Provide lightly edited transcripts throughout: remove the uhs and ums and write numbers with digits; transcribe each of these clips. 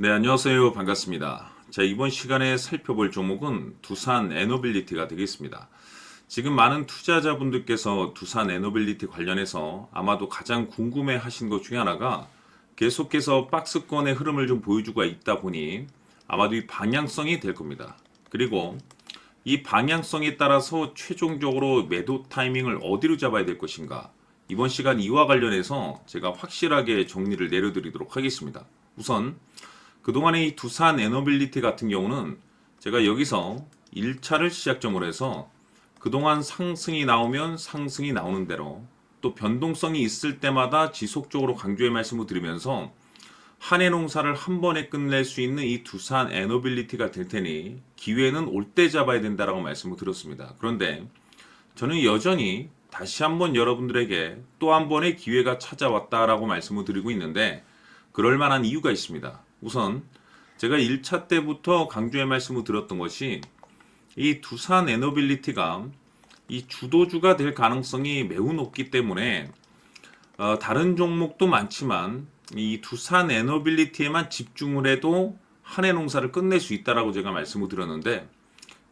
네, 안녕하세요. 반갑습니다. 자, 이번 시간에 살펴볼 종목은 두산 에너빌리티가 되겠습니다. 지금 많은 투자자분들께서 두산 에너빌리티 관련해서 아마도 가장 궁금해 하신 것 중에 하나가 계속해서 박스권의 흐름을 좀 보여주고 있다 보니 아마도 이 방향성이 될 겁니다. 그리고 이 방향성에 따라서 최종적으로 매도 타이밍을 어디로 잡아야 될 것인가? 이번 시간 이와 관련해서 제가 확실하게 정리를 내려드리도록 하겠습니다. 우선 그동안의 이 두산 에너빌리티 같은 경우는 제가 여기서 1차를 시작점으로 해서 그동안 상승이 나오면 상승이 나오는 대로 또 변동성이 있을 때마다 지속적으로 강조의 말씀을 드리면서 한 해 농사를 한 번에 끝낼 수 있는 이 두산 에너빌리티가 될 테니 기회는 올 때 잡아야 된다라고 말씀을 드렸습니다. 그런데 저는 여전히 다시 한번 여러분들에게 또 한 번의 기회가 찾아왔다라고 말씀을 드리고 있는데 그럴 만한 이유가 있습니다. 우선 제가 1차 때부터 강조의 말씀을 드렸던 것이 이 두산 에너빌리티가 이 주도주가 될 가능성이 매우 높기 때문에 다른 종목도 많지만 이 두산 에너빌리티에만 집중을 해도 한 해 농사를 끝낼 수 있다라고 제가 말씀을 드렸는데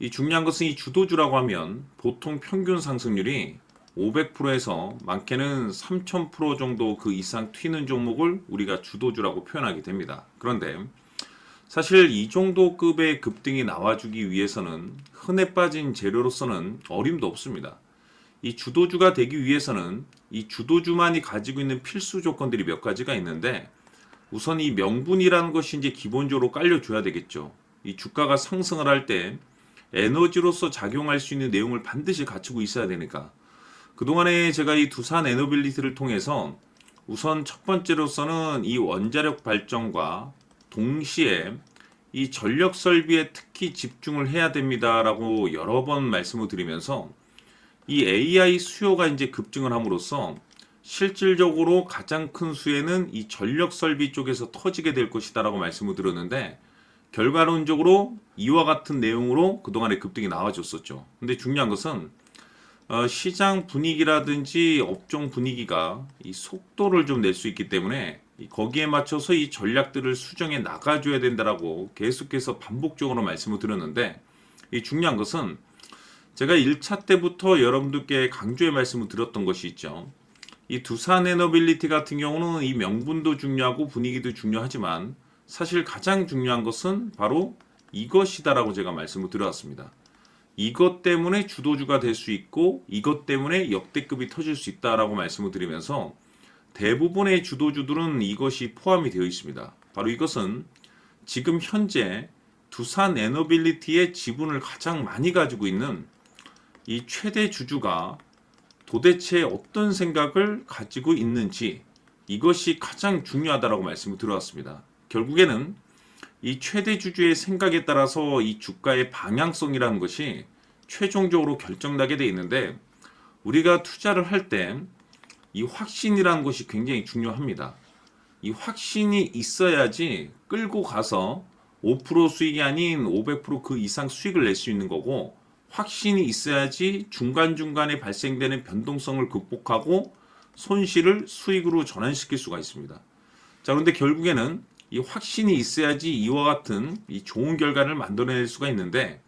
이 중요한 것은 이 주도주라고 하면 보통 평균 상승률이 500%에서 많게는 3000% 정도 그 이상 튀는 종목을 우리가 주도주라고 표현하게 됩니다. 그런데 사실 이 정도 급의 급등이 나와주기 위해서는 흔해 빠진 재료로서는 어림도 없습니다. 이 주도주가 되기 위해서는 이 주도주만이 가지고 있는 필수 조건들이 몇 가지가 있는데 우선 이 명분이라는 것이 이제 기본적으로 깔려줘야 되겠죠. 이 주가가 상승을 할 때 에너지로서 작용할 수 있는 내용을 반드시 갖추고 있어야 되니까 그동안에 제가 이 두산 에너빌리티를 통해서 우선 첫 번째로서는 이 원자력 발전과 동시에 이 전력 설비에 특히 집중을 해야 됩니다라고 여러 번 말씀을 드리면서 이 AI 수요가 이제 급증을 함으로써 실질적으로 가장 큰 수혜는 이 전력 설비 쪽에서 터지게 될 것이다라고 말씀을 드렸는데 결과론적으로 이와 같은 내용으로 그동안의 급등이 나와줬었죠. 근데 중요한 것은 시장 분위기라든지 업종 분위기가 이 속도를 좀 낼 수 있기 때문에 거기에 맞춰서 이 전략들을 수정해 나가줘야 된다라고 계속해서 반복적으로 말씀을 드렸는데 이 중요한 것은 제가 1차 때부터 여러분들께 강조의 말씀을 드렸던 것이 있죠. 이 두산 에너빌리티 같은 경우는 이 명분도 중요하고 분위기도 중요하지만 사실 가장 중요한 것은 바로 이것이다라고 제가 말씀을 드렸습니다. 이것 때문에 주도주가 될 수 있고 이것 때문에 역대급이 터질 수 있다라고 말씀을 드리면서 대부분의 주도주들은 이것이 포함이 되어 있습니다. 바로 이것은 지금 현재 두산 에너빌리티의 지분을 가장 많이 가지고 있는 이 최대 주주가 도대체 어떤 생각을 가지고 있는지 이것이 가장 중요하다라고 말씀을 드렸습니다. 결국에는 이 최대 주주의 생각에 따라서 이 주가의 방향성이라는 것이 최종적으로 결정나게 돼 있는데 우리가 투자를 할 때 이 확신이라는 것이 굉장히 중요합니다. 이 확신이 있어야지 끌고 가서 5% 수익이 아닌 500%그 이상 수익을 낼 수 있는 거고 확신이 있어야지 중간중간에 발생되는 변동성을 극복하고 손실을 수익으로 전환시킬 수가 있습니다. 자, 그런데 결국에는 이 확신이 있어야지 이와 같은 이 좋은 결과를 만들어낼 수가 있는데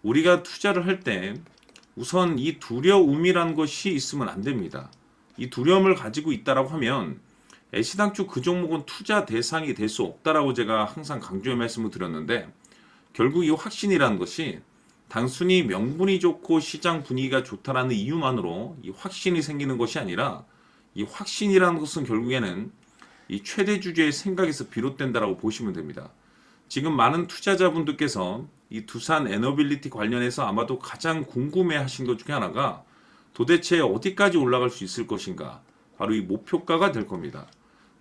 우리가 투자를 할 때 우선 이 두려움이라는 것이 있으면 안 됩니다. 이 두려움을 가지고 있다라고 하면 애시당초 그 종목은 투자 대상이 될 수 없다라고 제가 항상 강조의 말씀을 드렸는데 결국 이 확신이라는 것이 단순히 명분이 좋고 시장 분위기가 좋다라는 이유만으로 이 확신이 생기는 것이 아니라 이 확신이라는 것은 결국에는 이 최대 주주의 생각에서 비롯된다라고 보시면 됩니다. 지금 많은 투자자분들께서 이 두산 에너빌리티 관련해서 아마도 가장 궁금해 하신 것 중에 하나가 도대체 어디까지 올라갈 수 있을 것인가? 바로 이 목표가가 될 겁니다.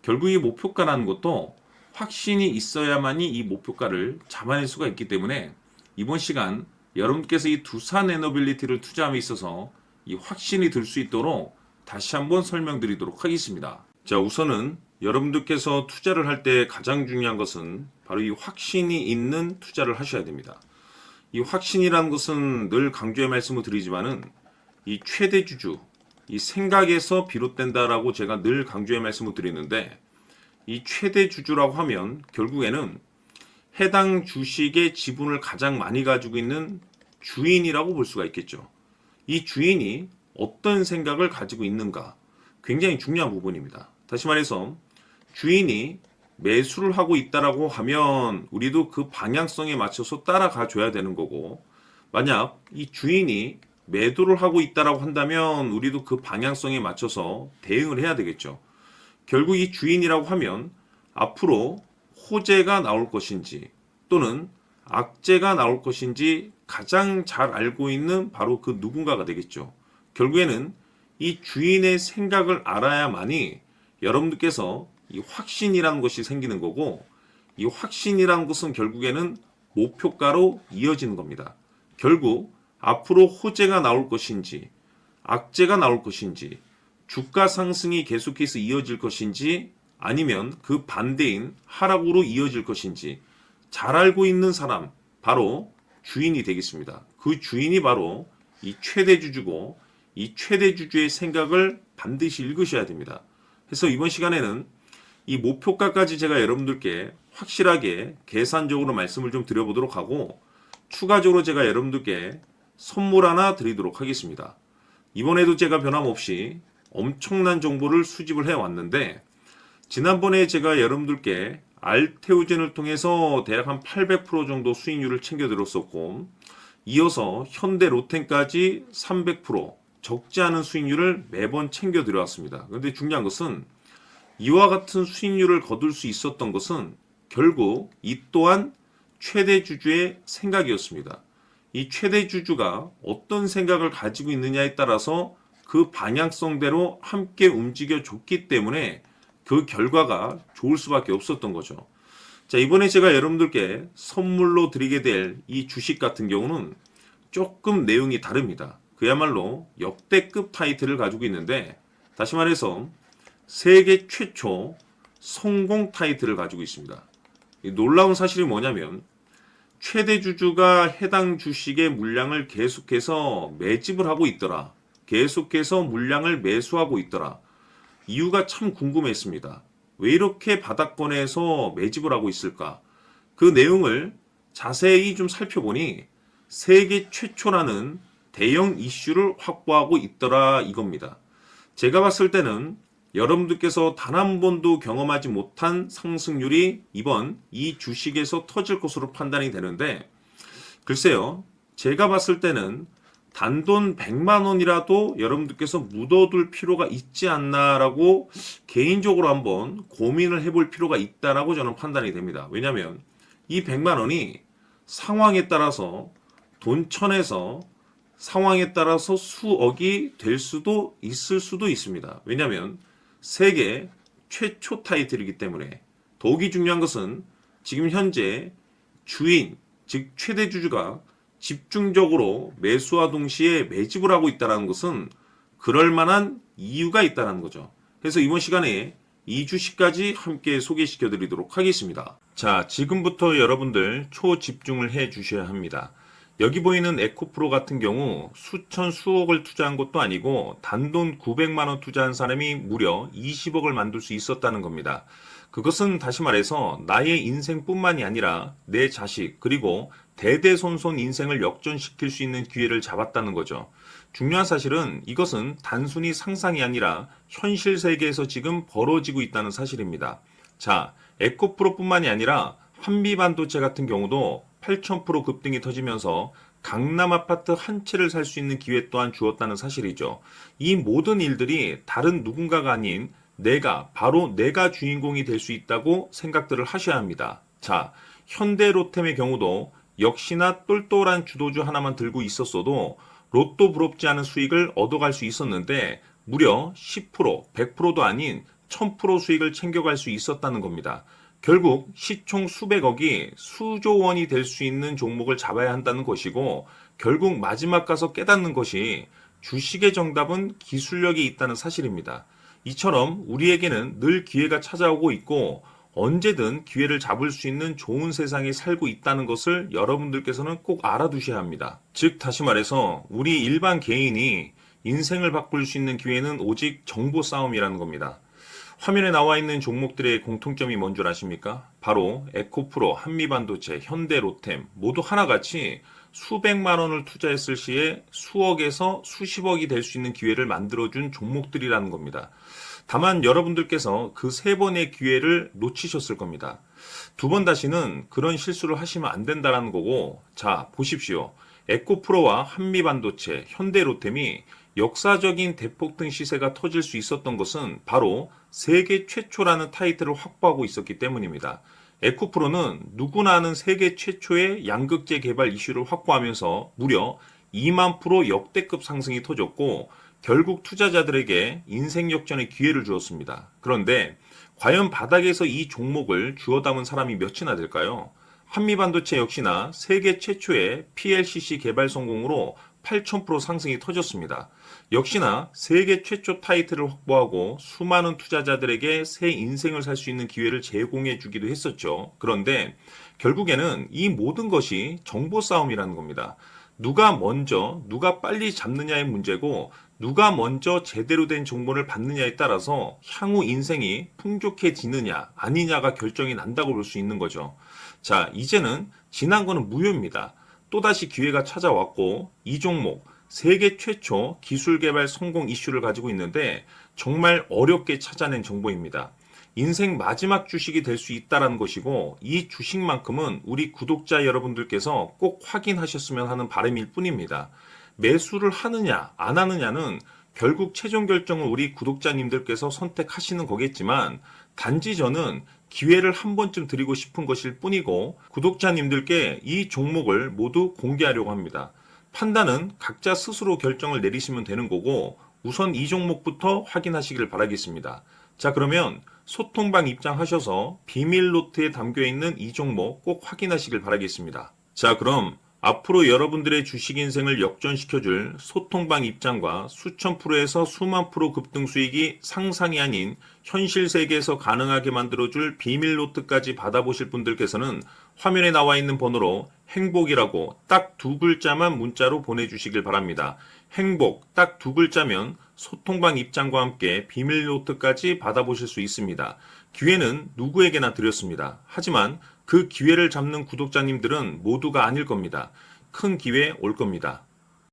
결국 이 목표가라는 것도 확신이 있어야만이 이 목표가를 잡아낼 수가 있기 때문에 이번 시간 여러분께서 이 두산 에너빌리티를 투자함에 있어서 이 확신이 들 수 있도록 다시 한번 설명드리도록 하겠습니다. 자, 우선은 여러분들께서 투자를 할 때 가장 중요한 것은 바로 이 확신이 있는 투자를 하셔야 됩니다. 이 확신이라는 것은 늘 강조의 말씀을 드리지만은 이 최대 주주, 이 생각에서 비롯된다라고 제가 늘 강조의 말씀을 드리는데 이 최대 주주라고 하면 결국에는 해당 주식의 지분을 가장 많이 가지고 있는 주인이라고 볼 수가 있겠죠. 이 주인이 어떤 생각을 가지고 있는가 굉장히 중요한 부분입니다. 다시 말해서 주인이 매수를 하고 있다라고 하면 우리도 그 방향성에 맞춰서 따라가 줘야 되는 거고, 만약 이 주인이 매도를 하고 있다라고 한다면 우리도 그 방향성에 맞춰서 대응을 해야 되겠죠. 결국 이 주인이라고 하면 앞으로 호재가 나올 것인지 또는 악재가 나올 것인지 가장 잘 알고 있는 바로 그 누군가가 되겠죠. 결국에는 이 주인의 생각을 알아야만이 여러분들께서 이 확신이라는 것이 생기는 거고, 이 확신이라는 것은 결국에는 목표가로 이어지는 겁니다. 결국 앞으로 호재가 나올 것인지 악재가 나올 것인지 주가 상승이 계속해서 이어질 것인지 아니면 그 반대인 하락으로 이어질 것인지 잘 알고 있는 사람, 바로 주인이 되겠습니다. 그 주인이 바로 이 최대주주고, 이 최대주주의 생각을 반드시 읽으셔야 됩니다. 그래서 이번 시간에는 이 목표가까지 제가 여러분들께 확실하게 계산적으로 말씀을 좀 드려보도록 하고, 추가적으로 제가 여러분들께 선물 하나 드리도록 하겠습니다. 이번에도 제가 변함없이 엄청난 정보를 수집을 해왔는데, 지난번에 제가 여러분들께 알테오젠을 통해서 대략 한 800% 정도 수익률을 챙겨드렸었고, 이어서 현대 로템까지 300% 적지 않은 수익률을 매번 챙겨드려왔습니다. 그런데 중요한 것은 이와 같은 수익률을 거둘 수 있었던 것은 결국 이 또한 최대주주의 생각이었습니다. 이 최대주주가 어떤 생각을 가지고 있느냐에 따라서 그 방향성대로 함께 움직여 줬기 때문에 그 결과가 좋을 수밖에 없었던 거죠. 자, 이번에 제가 여러분들께 선물로 드리게 될 이 주식 같은 경우는 조금 내용이 다릅니다. 그야말로 역대급 타이틀을 가지고 있는데, 다시 말해서 세계 최초 성공 타이틀을 가지고 있습니다. 이 놀라운 사실이 뭐냐면 최대주주가 해당 주식의 물량을 계속해서 매집을 하고 있더라. 계속해서 물량을 매수하고 있더라. 이유가 참 궁금했습니다. 왜 이렇게 바닥권에서 매집을 하고 있을까? 그 내용을 자세히 좀 살펴보니 세계 최초라는 대형 이슈를 확보하고 있더라 이겁니다. 제가 봤을 때는 여러분들께서 단 한 번도 경험하지 못한 상승률이 이번 이 주식에서 터질 것으로 판단이 되는데, 글쎄요, 제가 봤을 때는 단돈 100만 원이라도 여러분들께서 묻어둘 필요가 있지 않나라고 개인적으로 한번 고민을 해볼 필요가 있다라고 저는 판단이 됩니다. 왜냐하면 이 100만 원이 상황에 따라서 돈천에서 상황에 따라서 수억이 될 수도 있을 수도 있습니다. 왜냐하면 세계 최초 타이틀이기 때문에. 더욱이 중요한 것은 지금 현재 주인, 즉 최대주주가 집중적으로 매수와 동시에 매집을 하고 있다는 것은 그럴 만한 이유가 있다는 거죠. 그래서 이번 시간에 이 주식까지 함께 소개시켜 드리도록 하겠습니다. 자, 지금부터 여러분들 초집중을 해 주셔야 합니다. 여기 보이는 에코프로 같은 경우 수천 수억을 투자한 것도 아니고 단돈 900만 원 투자한 사람이 무려 20억을 만들 수 있었다는 겁니다. 그것은 다시 말해서 나의 인생뿐만이 아니라 내 자식 그리고 대대손손 인생을 역전시킬 수 있는 기회를 잡았다는 거죠. 중요한 사실은 이것은 단순히 상상이 아니라 현실 세계에서 지금 벌어지고 있다는 사실입니다. 자, 에코프로뿐만이 아니라 한미반도체 같은 경우도 8,000% 급등이 터지면서 강남 아파트 한 채를 살 수 있는 기회 또한 주었다는 사실이죠. 이 모든 일들이 다른 누군가가 아닌 바로 내가 주인공이 될 수 있다고 생각들을 하셔야 합니다. 자, 현대로템의 경우도 역시나 똘똘한 주도주 하나만 들고 있었어도 로또 부럽지 않은 수익을 얻어갈 수 있었는데 무려 10%, 100%도 아닌 1000% 수익을 챙겨갈 수 있었다는 겁니다. 결국 시총 수백억이 수조 원이 될 수 있는 종목을 잡아야 한다는 것이고, 결국 마지막 가서 깨닫는 것이 주식의 정답은 기술력이 있다는 사실입니다. 이처럼 우리에게는 늘 기회가 찾아오고 있고 언제든 기회를 잡을 수 있는 좋은 세상에 살고 있다는 것을 여러분들께서는 꼭 알아두셔야 합니다. 즉 다시 말해서 우리 일반 개인이 인생을 바꿀 수 있는 기회는 오직 정보 싸움이라는 겁니다. 화면에 나와 있는 종목들의 공통점이 뭔 줄 아십니까? 바로 에코프로, 한미반도체, 현대로템 모두 하나같이 수백만 원을 투자했을 시에 수억에서 수십억이 될 수 있는 기회를 만들어준 종목들이라는 겁니다. 다만 여러분들께서 그 세 번의 기회를 놓치셨을 겁니다. 두 번 다시는 그런 실수를 하시면 안 된다는 거고, 자, 보십시오. 에코프로와 한미반도체, 현대로템이 역사적인 대폭등 시세가 터질 수 있었던 것은 바로 세계 최초라는 타이틀을 확보하고 있었기 때문입니다. 에코프로는 누구나 아는 세계 최초의 양극재 개발 이슈를 확보하면서 무려 2만 프로 역대급 상승이 터졌고 결국 투자자들에게 인생 역전의 기회를 주었습니다. 그런데 과연 바닥에서 이 종목을 주워 담은 사람이 몇이나 될까요? 한미반도체 역시나 세계 최초의 PLCC 개발 성공으로 8,000% 상승이 터졌습니다. 역시나 세계 최초 타이틀을 확보하고 수많은 투자자들에게 새 인생을 살 수 있는 기회를 제공해 주기도 했었죠. 그런데 결국에는 이 모든 것이 정보 싸움이라는 겁니다. 누가 먼저, 누가 빨리 잡느냐의 문제고 누가 먼저 제대로 된 정보를 받느냐에 따라서 향후 인생이 풍족해지느냐 아니냐가 결정이 난다고 볼 수 있는 거죠. 자, 이제는 지난 거는 무효입니다. 또다시 기회가 찾아왔고 이 종목 세계 최초 기술 개발 성공 이슈를 가지고 있는데 정말 어렵게 찾아낸 정보입니다. 인생 마지막 주식이 될 수 있다는 것이고 이 주식만큼은 우리 구독자 여러분들께서 꼭 확인하셨으면 하는 바람일 뿐입니다. 매수를 하느냐 안 하느냐는 결국 최종 결정을 우리 구독자님들께서 선택하시는 거겠지만 단지 저는 기회를 한 번쯤 드리고 싶은 것일 뿐이고 구독자님들께 이 종목을 모두 공개하려고 합니다. 판단은 각자 스스로 결정을 내리시면 되는 거고 우선 이 종목부터 확인하시길 바라겠습니다. 자, 그러면 소통방 입장하셔서 비밀 노트에 담겨 있는 이 종목 꼭 확인하시길 바라겠습니다. 자, 그럼 앞으로 여러분들의 주식 인생을 역전시켜줄 소통방 입장과 수천 프로에서 수만 프로 급등 수익이 상상이 아닌 현실 세계에서 가능하게 만들어줄 비밀 노트까지 받아보실 분들께서는 화면에 나와 있는 번호로 행복이라고 딱 두 글자만 문자로 보내주시길 바랍니다. 행복 딱 두 글자면 소통방 입장과 함께 비밀 노트까지 받아보실 수 있습니다. 기회는 누구에게나 드렸습니다. 하지만 그 기회를 잡는 구독자님들은 모두가 아닐 겁니다. 큰 기회 올 겁니다.